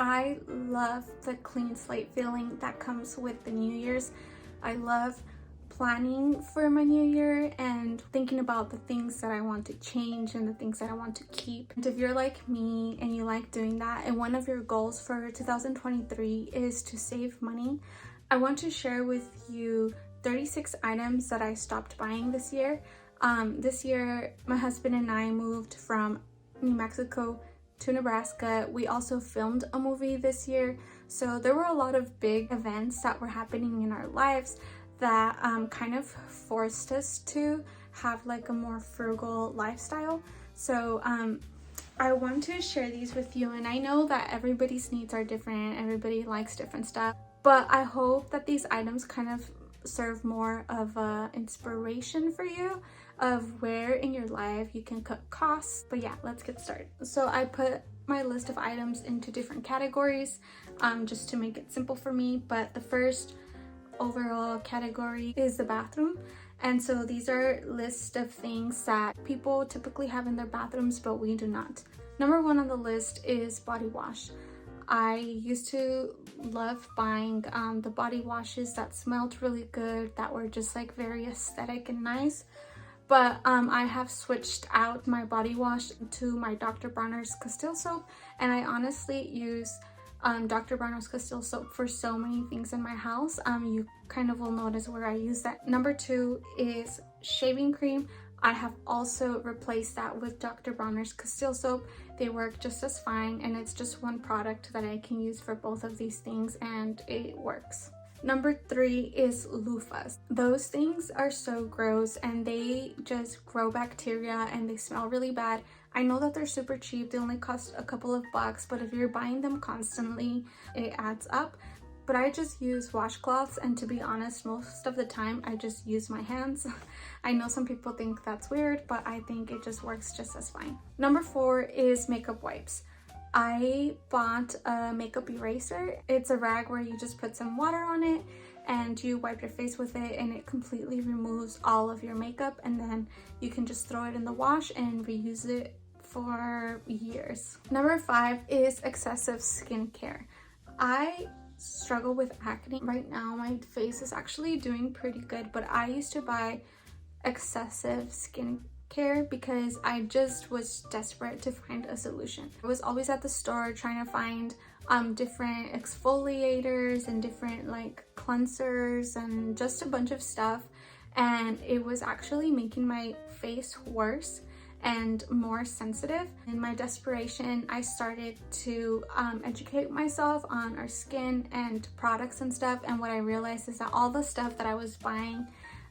I love the clean slate feeling that comes with the New Year's. I love planning for my new year and thinking about the things that I want to change and the things that I want to keep. And if you're like me and you like doing that, and one of your goals for 2023 is to save money, I want to share with you 36 items that I stopped buying this year. This year, my husband and I moved from New Mexico to Nebraska. We also filmed a movie this year, so there were a lot of big events that were happening in our lives that kind of forced us to have like a more frugal lifestyle. So I want to share these with you, and I know that everybody's needs are different, everybody likes different stuff, but I hope that these items kind of serve more of a inspiration for you of where in your life you can cut costs. But yeah, let's get started. So I put my list of items into different categories just to make it simple for me, but the first overall category is the bathroom. And so these are lists of things that people typically have in their bathrooms, but we do not. Number one on the list is body wash. I used to love buying the body washes that smelled really good, that were just like very aesthetic and nice. But I have switched out my body wash to my Dr. Bronner's Castile soap, and I honestly use Dr. Bronner's Castile soap for so many things in my house. You kind of will notice where I use that. Number two is shaving cream. I have also replaced that with Dr. Bronner's Castile soap. They work just as fine, and it's just one product that I can use for both of these things, and it works. Number three is loofahs. Those things are so gross, and they just grow bacteria and they smell really bad. I know that they're super cheap, they only cost a couple of bucks, but if you're buying them constantly, it adds up. But I just use washcloths, and to be honest, most of the time I just use my hands. I know some people think that's weird, but I think it just works just as fine. Number four is makeup wipes. I bought a makeup eraser. It's a rag where you just put some water on it and you wipe your face with it, and it completely removes all of your makeup, and then you can just throw it in the wash and reuse it for years. Number five is excessive skincare. I struggle with acne. Right now my face is actually doing pretty good, but I used to buy excessive skincare because I just was desperate to find a solution. I was always at the store trying to find different exfoliators and different like cleansers and just a bunch of stuff, and it was actually making my face worse and more sensitive. In my desperation, I started to educate myself on our skin and products and stuff, and what I realized is that all the stuff that I was buying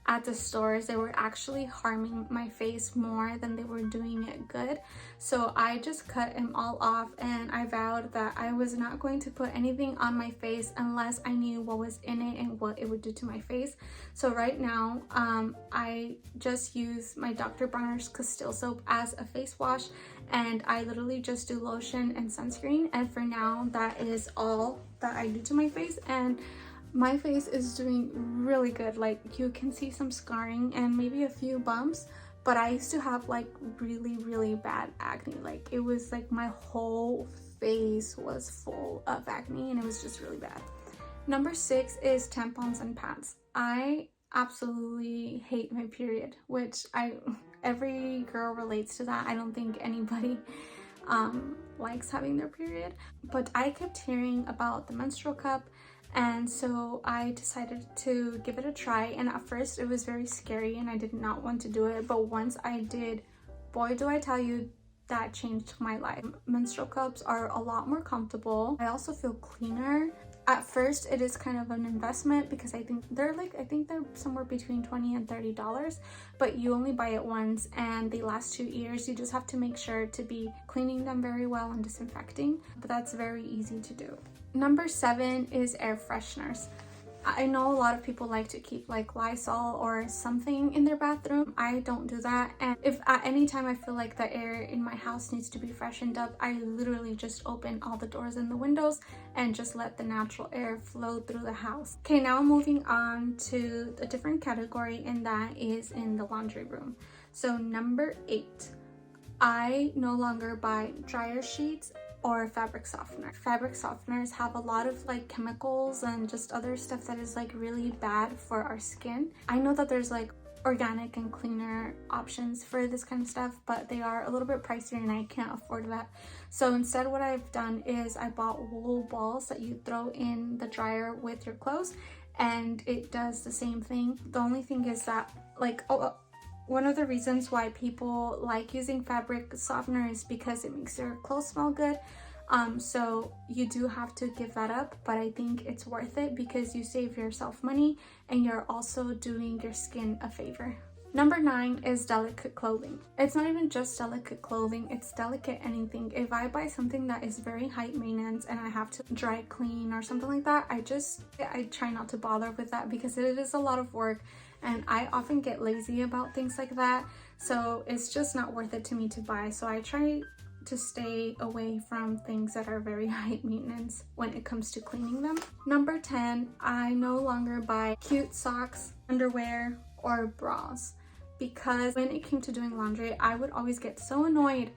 at the stores, they were actually harming my face more than they were doing it good. So I just cut them all off, and I vowed that I was not going to put anything on my face unless I knew what was in it and what it would do to my face. So right now I just use my Dr. Bronner's Castile soap as a face wash, and I literally just do lotion and sunscreen, and for now that is all that I do to my face, and my face is doing really good. Like, you can see some scarring and maybe a few bumps, but I used to have like really bad acne. Like, it was like my whole face was full of acne, and it was just really bad. Number six is tampons and pads. I absolutely hate my period, which every girl relates to that. I don't think anybody likes having their period, but I kept hearing about the menstrual cup, and so I decided to give it a try. And at first it was very scary and I did not want to do it, but once I did, boy do I tell you, that changed my life. Menstrual cups are a lot more comfortable. I also feel cleaner. At first it is kind of an investment because I think they're somewhere between $20 and $30, but you only buy it once and they last 2 years. You just have to make sure to be cleaning them very well and disinfecting, but that's very easy to do. Number seven is air fresheners. I know a lot of people like to keep like Lysol or something in their bathroom. I don't do that, and if at any time I feel like the air in my house needs to be freshened up, I literally just open all the doors and the windows and just let the natural air flow through the house. Okay, now moving on to a different category, and that is in the laundry room. So number 8, I no longer buy dryer sheets or fabric softener. Fabric softeners have a lot of like chemicals and just other stuff that is like really bad for our skin. I know that there's like organic and cleaner options for this kind of stuff, but they are a little bit pricier and I can't afford that. So instead what I've done is I bought wool balls that you throw in the dryer with your clothes, and it does the same thing. The only thing is that like one of the reasons why people like using fabric softener is because it makes your clothes smell good. So you do have to give that up, but I think it's worth it because you save yourself money and you're also doing your skin a favor. Number 9 is delicate clothing. It's not even just delicate clothing, it's delicate anything. If I buy something that is very high maintenance and I have to dry clean or something like that, I try not to bother with that because it is a lot of work and I often get lazy about things like that. So it's just not worth it to me to buy. So I try to stay away from things that are very high maintenance when it comes to cleaning them. Number 10, I no longer buy cute socks, underwear, or bras, because when it came to doing laundry, I would always get so annoyed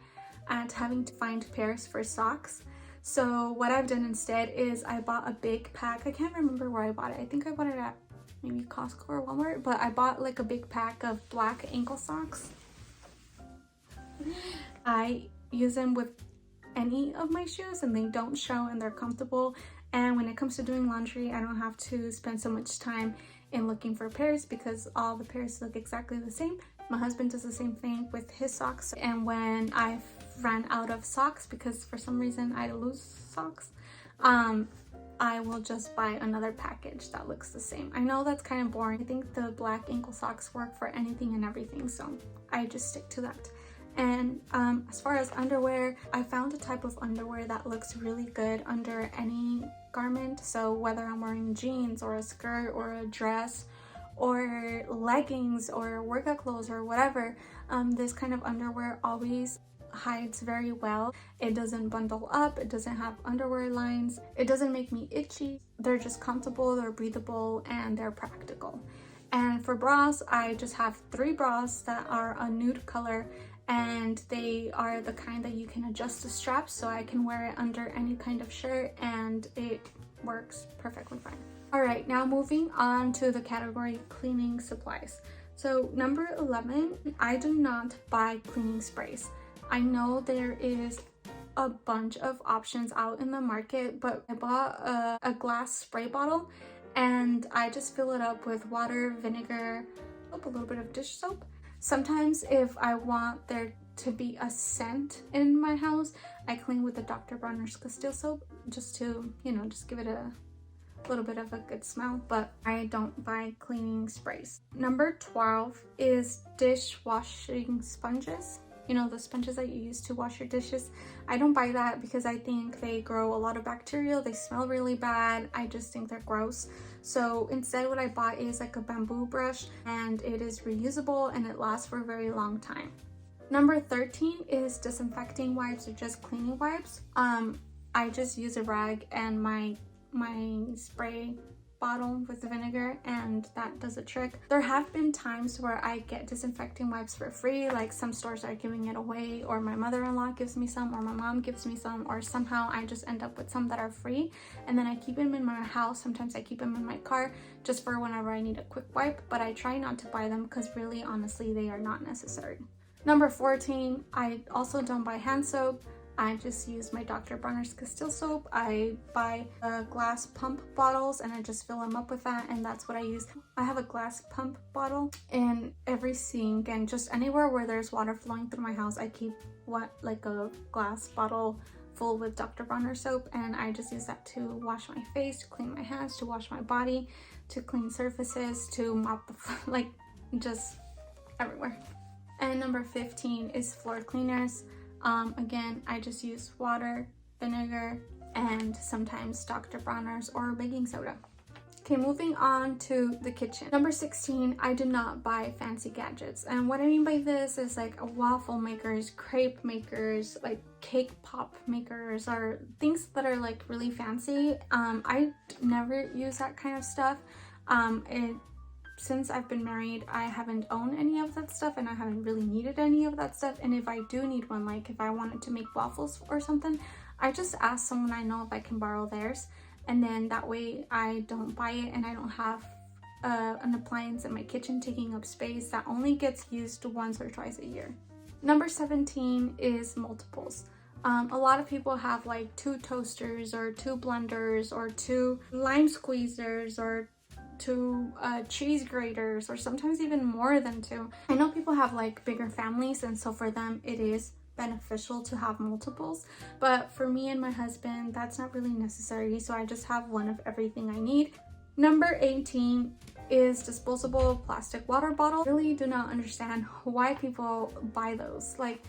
at having to find pairs for socks. So what I've done instead is I bought a big pack. I can't remember where I bought it. I think I bought it at maybe Costco or Walmart, but I bought like a big pack of black ankle socks. I use them with any of my shoes and they don't show and they're comfortable, and when it comes to doing laundry I don't have to spend so much time in looking for pairs because all the pairs look exactly the same. My husband does the same thing with his socks, and when I've ran out of socks because for some reason I lose socks, I will just buy another package that looks the same. I know that's kind of boring. I think the black ankle socks work for anything and everything, so I just stick to that. And as far as underwear, I found a type of underwear that looks really good under any garment. So whether I'm wearing jeans or a skirt or a dress or leggings or workout clothes or whatever, this kind of underwear always hides very well. It doesn't bundle up, it doesn't have underwear lines, it doesn't make me itchy. They're just comfortable, they're breathable, and they're practical. And for bras, I just have 3 bras that are a nude color, and they are the kind that you can adjust the straps so I can wear it under any kind of shirt and it works perfectly fine. All right, now moving on to the category cleaning supplies. So number 11, I do not buy cleaning sprays. I know there is a bunch of options out in the market, but I bought a glass spray bottle and I just fill it up with water, vinegar, a little bit of dish soap. Sometimes if I want there to be a scent in my house, I clean with the Dr. Bronner's Castile soap just to, just give it a little bit of a good smell, but I don't buy cleaning sprays. Number 12 is dishwashing sponges. The sponges that you use to wash your dishes. I don't buy that because I think they grow a lot of bacteria. They smell really bad. I just think they're gross. So instead what I bought is like a bamboo brush, and it is reusable and it lasts for a very long time. Number 13 is disinfecting wipes or just cleaning wipes. I just use a rag and my spray bottle with the vinegar, and that does the trick. There have been times where I get disinfecting wipes for free, like some stores are giving it away, or my mother-in-law gives me some, or my mom gives me some, or somehow I just end up with some that are free, and then I keep them in my house. Sometimes I keep them in my car just for whenever I need a quick wipe, but I try not to buy them because really honestly they are not necessary. Number 14, I also don't buy hand soap. I just use my Dr. Bronner's Castile soap. I buy glass pump bottles and I just fill them up with that, and that's what I use. I have a glass pump bottle in every sink, and just anywhere where there's water flowing through my house, I keep like a glass bottle full with Dr. Bronner soap, and I just use that to wash my face, to clean my hands, to wash my body, to clean surfaces, to mop the like just everywhere. And number 15 is floor cleaners. Again, I just use water, vinegar, and sometimes Dr. Bronner's or baking soda. Okay, moving on to the kitchen. Number 16, I do not buy fancy gadgets. And what I mean by this is like waffle makers, crepe makers, like cake pop makers, or things that are like really fancy. I never use that kind of stuff. Since I've been married, I haven't owned any of that stuff, and I haven't really needed any of that stuff. And if I do need one, like if I wanted to make waffles or something, I just ask someone I know if I can borrow theirs, and then that way I don't buy it and I don't have an appliance in my kitchen taking up space that only gets used once or twice a year. Number 17 is multiples. A lot of people have like 2 toasters or 2 blenders or 2 lime squeezers or 2 cheese graters, or sometimes even more than 2. I know people have like bigger families, and so for them it is beneficial to have multiples, but for me and my husband that's not really necessary, so I just have one of everything I need. Number 18 is disposable plastic water bottle. I really do not understand why people buy those. Like,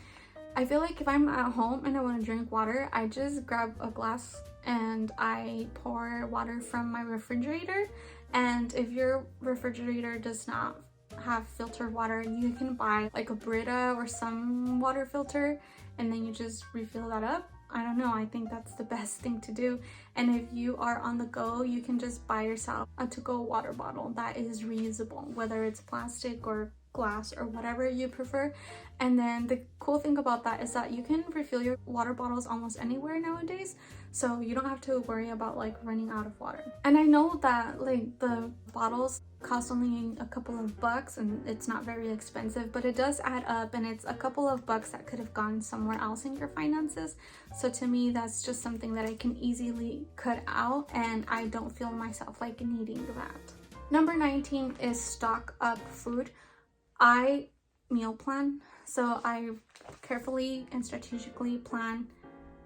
I feel like if I'm at home and I want to drink water, I just grab a glass and I pour water from my refrigerator. And if your refrigerator does not have filtered water, you can buy like a Brita or some water filter, and then you just refill that up. I don't know, I think that's the best thing to do. And if you are on the go, you can just buy yourself a to-go water bottle that is reusable, whether it's plastic or glass or whatever you prefer. And then the cool thing about that is that you can refill your water bottles almost anywhere nowadays, so you don't have to worry about like running out of water. And I know that like the bottles cost only a couple of bucks and it's not very expensive, but it does add up, and it's a couple of bucks that could have gone somewhere else in your finances. So to me, that's just something that I can easily cut out, and I don't feel myself like needing that. Number 19 is stock up food. I meal plan, so I carefully and strategically plan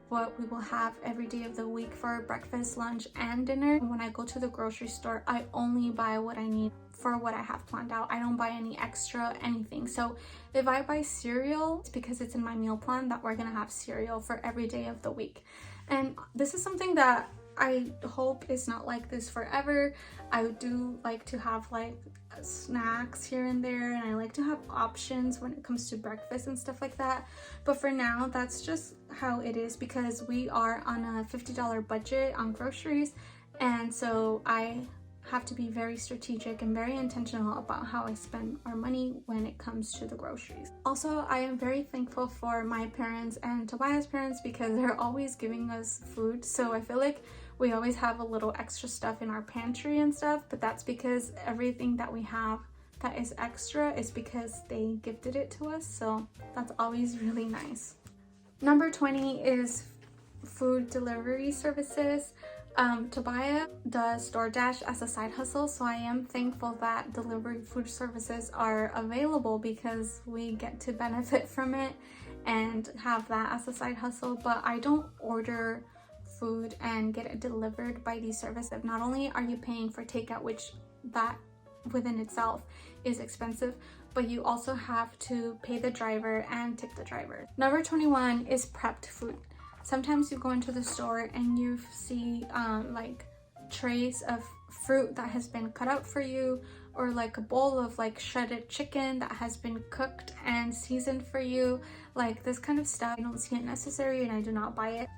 what we will have every day of the week for breakfast, lunch, and dinner. When I go to the grocery store, I only buy what I need for what I have planned out. I don't buy any extra anything. So if I buy cereal, it's because it's in my meal plan that we're gonna have cereal for every day of the week. And this is something that I hope is not like this forever. I do like to have like snacks here and there, and I like to have options when it comes to breakfast and stuff like that. But for now, that's just how it is, because we are on a $50 budget on groceries, and so I have to be very strategic and very intentional about how I spend our money when it comes to the groceries. Also, I am very thankful for my parents and Tobiah's parents because they're always giving us food, so I feel like we always have a little extra stuff in our pantry and stuff, but that's because everything that we have that is extra is because they gifted it to us, so that's always really nice. Number 20 is food delivery services. Tobiah does DoorDash as a side hustle, so I am thankful that delivery food services are available because we get to benefit from it and have that as a side hustle. But I don't order food and get it delivered by these services. Not only are you paying for takeout, which that within itself is expensive, but you also have to pay the driver and tip the driver. Number 21 is prepped food. Sometimes you go into the store and you see like trays of fruit that has been cut out for you, or like a bowl of like shredded chicken that has been cooked and seasoned for you. Like this kind of stuff, I don't see it necessary and I do not buy it.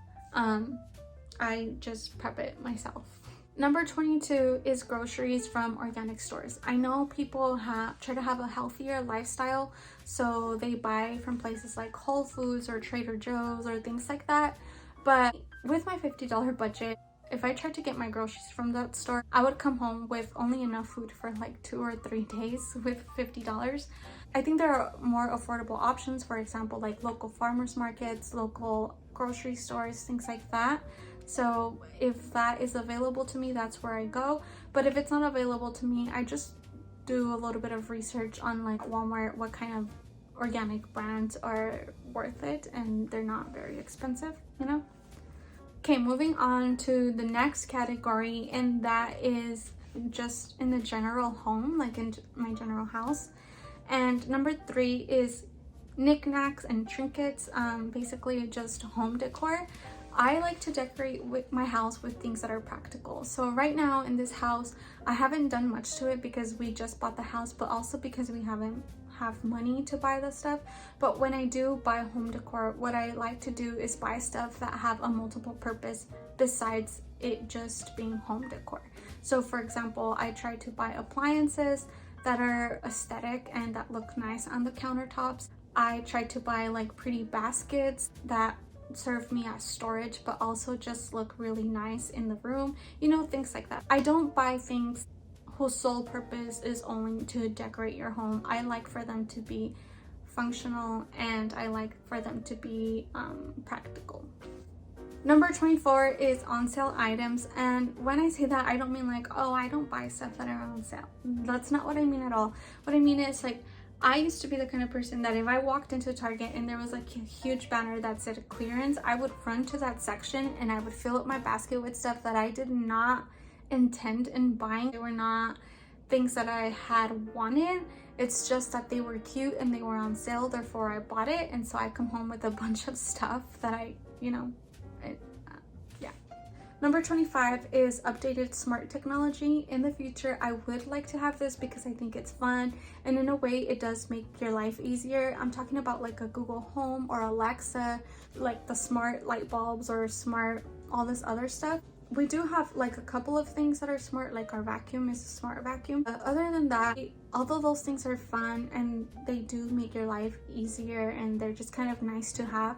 I just prep it myself. Number 22 is groceries from organic stores. I know people try to have a healthier lifestyle, so they buy from places like Whole Foods or Trader Joe's or things like that. But with my $50 budget, if I tried to get my groceries from that store, I would come home with only enough food for like 2 or 3 days with $50. I think there are more affordable options, for example, like local farmers markets, local grocery stores, things like that. So if that is available to me, that's where I go. But if it's not available to me, I just do a little bit of research on like Walmart, what kind of organic brands are worth it, and they're not very expensive, you know? Okay, moving on to the next category, and that is just in the general home, like in my general house. And number 3 is knickknacks and trinkets, basically just home decor. I like to decorate with my house with things that are practical. So right now in this house, I haven't done much to it because we just bought the house, but also because we haven't have money to buy the stuff. But when I do buy home decor, what I like to do is buy stuff that have a multiple purpose besides it just being home decor. So for example, I try to buy appliances that are aesthetic and that look nice on the countertops. I try to buy like pretty baskets that serve me as storage, but also just look really nice in the room, you know, things like that. I don't buy things whose sole purpose is only to decorate your home. I like for them to be functional, and I like for them to be practical. Number 24 is on sale items, and when I say that, I don't mean like, oh, I don't buy stuff that are on sale. That's not what I mean at all. What I mean is, like, I used to be the kind of person that if I walked into Target and there was like a huge banner that said clearance, I would run to that section and I would fill up my basket with stuff that I did not intend in buying. They were not things that I had wanted. It's just that they were cute and they were on sale, therefore I bought it. And so I come home with a bunch of stuff that I, you know, yeah. Number 25 is updated smart technology. In the future, I would like to have this because I think it's fun, and in a way it does make your life easier. I'm talking about like a Google Home or Alexa, like the smart light bulbs or smart all this other stuff. We do have like a couple of things that are smart, like our vacuum is a smart vacuum. Other than that, although those things are fun and they do make your life easier and they're just kind of nice to have,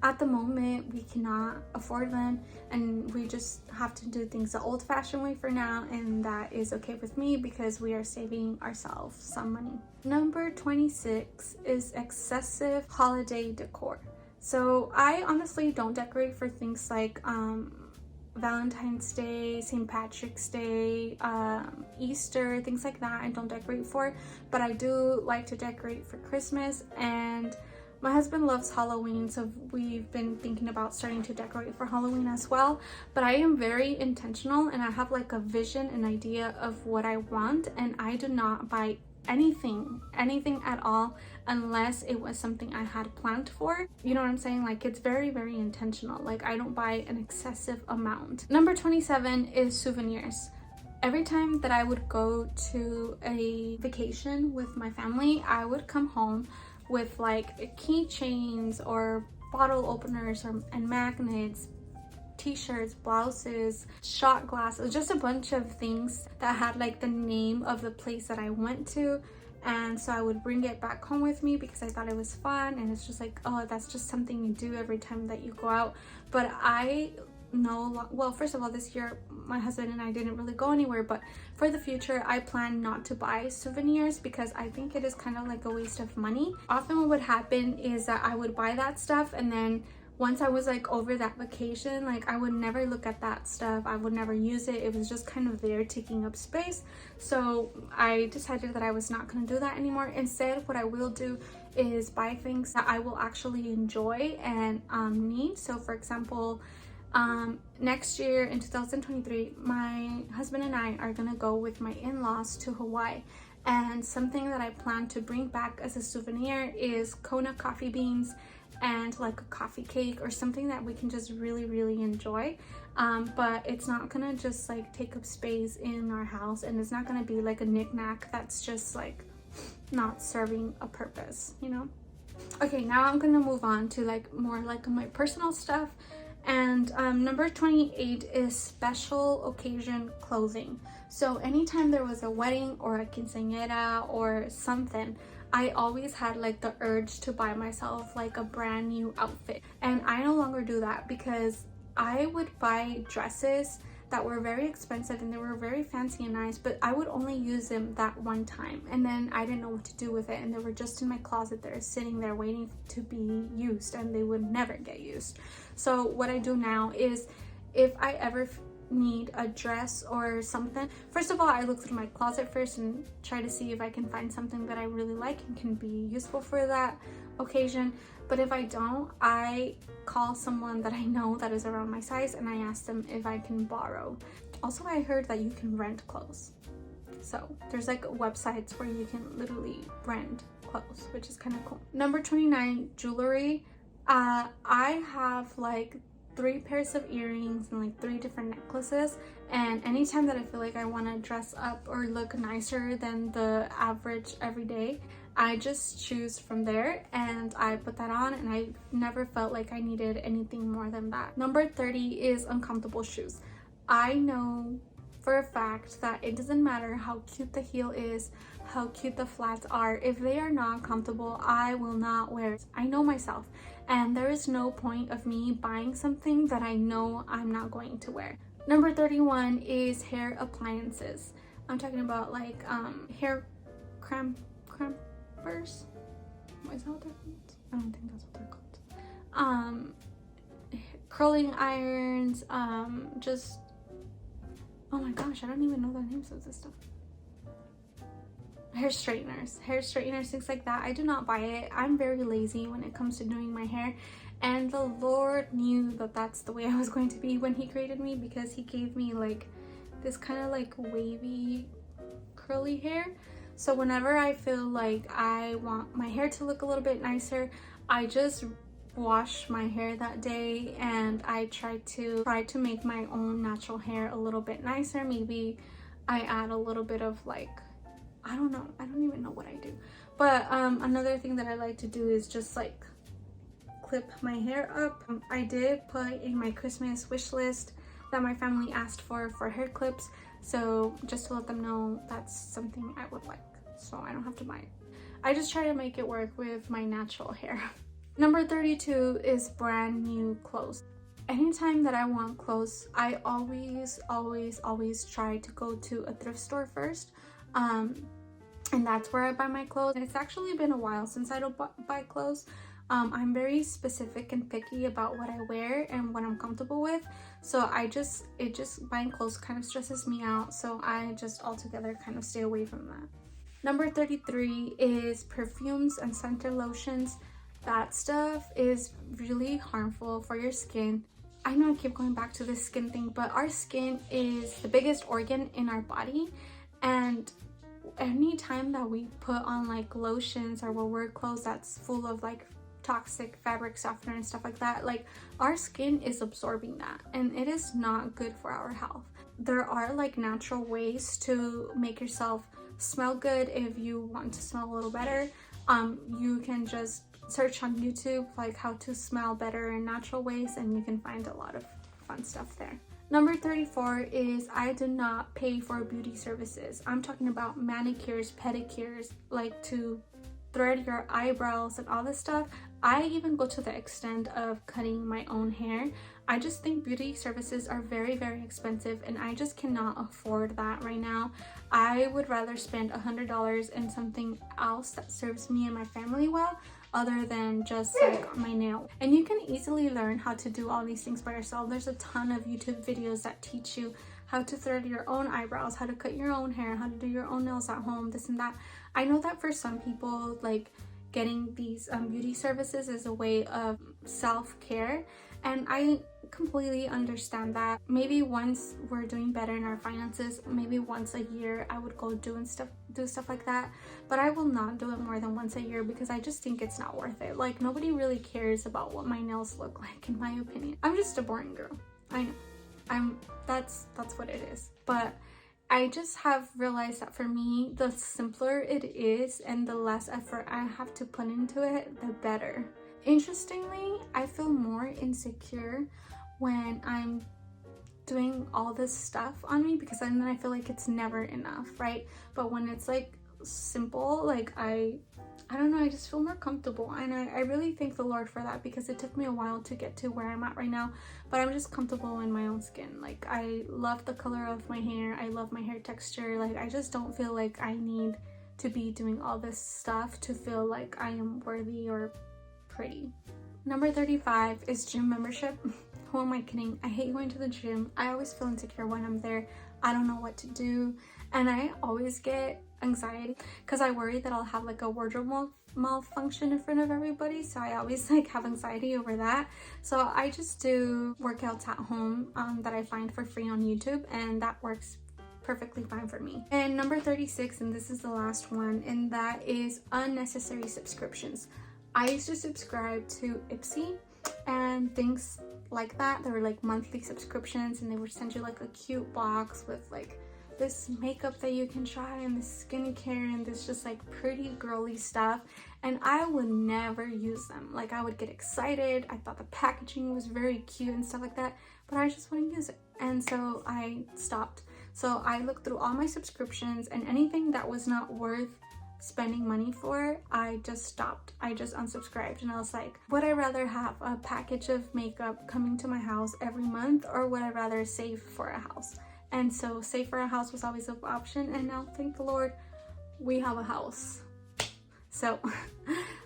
at the moment we cannot afford them, and we just have to do things the old-fashioned way for now, and that is okay with me because we are saving ourselves some money. Number 26 is excessive holiday decor. So I honestly don't decorate for things like Valentine's Day, St. Patrick's Day, Easter, things like that. I don't decorate for, but I do like to decorate for Christmas, and my husband loves Halloween, so we've been thinking about starting to decorate for Halloween as well. But I am very intentional, and I have like a vision, an idea of what I want, and I do not buy anything at all unless it was something I had planned for. You know what I'm saying? Like, it's very, very intentional. Like, I don't buy an excessive amount. Number 27 is souvenirs. Every time that I would go to a vacation with my family, I would come home with like keychains or bottle openers and magnets, t-shirts, blouses, shot glasses, just a bunch of things that had like the name of the place that I went to. And so I would bring it back home with me because I thought it was fun, and it's just like, oh, that's just something you do every time that you go out. But I know, well, first of all, this year my husband and I didn't really go anywhere, but for the future I plan not to buy souvenirs because I think it is kind of like a waste of money. Often what would happen is that I would buy that stuff, and then once I was like over that vacation, like I would never look at that stuff, I would never use it. It was just kind of there taking up space. So I decided that I was not going to do that anymore. Instead, what I will do is buy things that I will actually enjoy and need. So for example, next year in 2023, my husband and I are gonna go with my in-laws to Hawaii, and something that I plan to bring back as a souvenir is Kona coffee beans and like a coffee cake or something that we can just really, really enjoy. But it's not gonna just like take up space in our house, and it's not gonna be like a knick-knack that's just like not serving a purpose, you know? Okay, now I'm gonna move on to like more like my personal stuff. And number 28 is special occasion clothing. So anytime there was a wedding or a quinceañera or something, I always had like the urge to buy myself like a brand new outfit. And I no longer do that because I would buy dresses that were very expensive and they were very fancy and nice, but I would only use them that one time, and then I didn't know what to do with it, and they were just in my closet there sitting there waiting to be used, and they would never get used. So what I do now is if I ever need a dress or something, first of all I look through my closet first and try to see if I can find something that I really like and can be useful for that occasion. But if I don't, I call someone that I know that is around my size and I ask them if I can borrow. Also, I heard that you can rent clothes. So there's like websites where you can literally rent clothes, which is kind of cool. Number 29, jewelry. I have like 3 pairs of earrings and like 3 different necklaces, and anytime that I feel like I want to dress up or look nicer than the average everyday, I just choose from there and I put that on, and I never felt like I needed anything more than that. Number 30 is uncomfortable shoes. I know for a fact that it doesn't matter how cute the heel is, how cute the flats are, if they are not comfortable, I will not wear it. I know myself, and there is no point of me buying something that I know I'm not going to wear. Number 31 is hair appliances. I'm talking about like hair crampers. What is that what they're called? I don't think that's what they're called. Curling irons, just, oh my gosh, I don't even know the names of this stuff. Hair straighteners, things like that. I do not buy it. I'm very lazy when it comes to doing my hair, and the Lord knew that that's the way I was going to be when he created me, because he gave me like this kind of like wavy curly hair. So whenever I feel like I want my hair to look a little bit nicer, I just wash my hair that day, and I try to make my own natural hair a little bit nicer. Maybe I add a little bit of like, I don't know, I don't even know what I do. But another thing that I like to do is just like clip my hair up. I did put in my Christmas wish list that my family asked for hair clips, so just to let them know that's something I would like, so I don't have to buy it. I just try to make it work with my natural hair. Number 32 is brand new clothes. Anytime that I want clothes, I always try to go to a thrift store first, and that's where I buy my clothes. And it's actually been a while since I don't buy clothes. I'm very specific and picky about what I wear and what I'm comfortable with, so buying clothes kind of stresses me out, so I just altogether kind of stay away from that. Number 33 is perfumes and scented lotions. That stuff is really harmful for your skin. I know I keep going back to this skin thing, but our skin is the biggest organ in our body, and anytime that we put on like lotions or we'll wear clothes that's full of like toxic fabric softener and stuff like that, like our skin is absorbing that, and it is not good for our health. There are like natural ways to make yourself smell good if you want to smell a little better. You can just search on YouTube like how to smell better in natural ways, and you can find a lot of fun stuff there. Number 34 is I do not pay for beauty services. I'm talking about manicures, pedicures, like to thread your eyebrows and all this stuff. I even go to the extent of cutting my own hair. I just think beauty services are very expensive, and I just cannot afford that right now. I would rather spend $100 in something else that serves me and my family well, other than just like my nail. And you can easily learn how to do all these things by yourself. There's a ton of YouTube videos that teach you how to thread your own eyebrows, how to cut your own hair, how to do your own nails at home, this and that. I know that for some people, like getting these beauty services is a way of self-care, and I completely understand that. Maybe once we're doing better in our finances, maybe once a year I would go do stuff like that, but I will not do it more than once a year, because I just think it's not worth it. Like nobody really cares about what my nails look like, in my opinion. I'm just a boring girl, I know. That's what it is. But I just have realized that for me, the simpler it is and the less effort I have to put into it, the better. Interestingly, I feel more insecure when I'm doing all this stuff on me, because then I feel like it's never enough, right? But when it's like simple, like I don't know, I just feel more comfortable, and I really thank the Lord for that, because it took me a while to get to where I'm at right now, but I'm just comfortable in my own skin. Like I love the color of my hair, I love my hair texture. Like I just don't feel like I need to be doing all this stuff to feel like I am worthy or pretty. Number 35 is gym membership. Who am I kidding? I hate going to the gym. I always feel insecure when I'm there. I don't know what to do, and I always get anxiety because I worry that I'll have like a wardrobe malfunction in front of everybody, so I always like have anxiety over that. So I just do workouts at home that I find for free on YouTube, and that works perfectly fine for me. And number 36, and this is the last one, and that is unnecessary subscriptions. I used to subscribe to Ipsy and things like that. They were like monthly subscriptions, and they would send you like a cute box with like this makeup that you can try and this skincare and this just like pretty girly stuff, and I would never use them. Like I would get excited, I thought the packaging was very cute and stuff like that, but I just wouldn't use it, and so I stopped. So I looked through all my subscriptions, and anything that was not worth spending money for, I just stopped. I just unsubscribed, and I was like, would I rather have a package of makeup coming to my house every month, or would I rather save for a house? And so save for a house was always an option, and now thank the Lord we have a house. So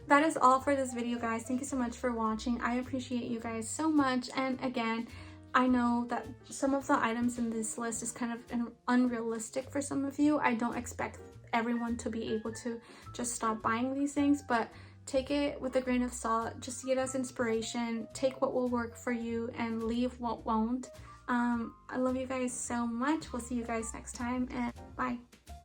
that is all for this video, guys. Thank you so much for watching. I appreciate you guys so much. And again, I know that some of the items in this list is kind of unrealistic for some of you. I don't expect everyone to be able to just stop buying these things, but take it with a grain of salt. Just see it as inspiration. Take what will work for you and leave what won't. I love you guys so much. We'll see you guys next time, and bye.